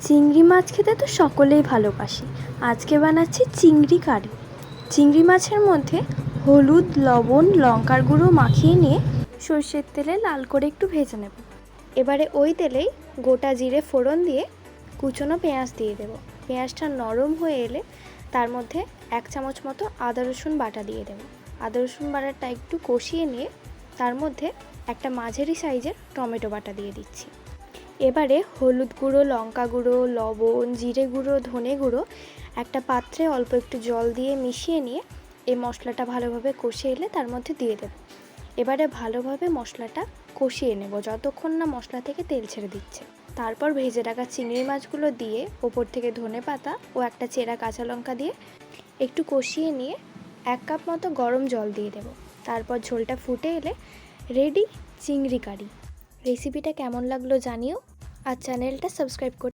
চিংড়ি মাছ খেতে তো সকলেই ভালোবাসে। আজকে বানাচ্ছি চিংড়ি কারি। চিংড়ি মাছের মধ্যে হলুদ, লবণ, লঙ্কার গুঁড়ো মাখিয়ে নিয়ে সর্ষের তেলে লাল করে একটু ভেজে নেব। এবারে ওই তেলেই গোটা জিরে ফোড়ন দিয়ে কুচনো পেঁয়াজ দিয়ে দেব। পেঁয়াজটা নরম হয়ে এলে তার মধ্যে 1 চামচ মতো আদা রসুন বাটা দিয়ে দেব। আদা রসুন বাটাটা একটু কষিয়ে নিয়ে তার মধ্যে একটা মাঝারি সাইজের টমেটো বাটা দিয়ে দিচ্ছি। এবারে হলুদ গুঁড়ো, লঙ্কা গুঁড়ো, লবণ, জিরে গুঁড়ো, ধনে গুঁড়ো একটা পাত্রে অল্প একটু জল দিয়ে মিশিয়ে নিয়ে এই মশলাটা ভালোভাবে কষে এলে তার মধ্যে দিয়ে দেব। এবারে ভালোভাবে মশলাটা কষিয়ে নেব যতক্ষণ না মশলা থেকে তেল ছেড়ে দিচ্ছে। তারপর ভেজে রাখা চিংড়ি মাছগুলো দিয়ে ওপর থেকে ধনেপাতা ও একটা চেরা কাঁচা লঙ্কা দিয়ে একটু কষিয়ে নিয়ে 1 কাপ মতো গরম জল দিয়ে দেব। তারপর ঝোলটা ফুটে এলে রেডি চিংড়ি কারি। রেসিপিটা কেমন লাগলো জানিও আর চ্যানেলটা সাবস্ক্রাইব করতে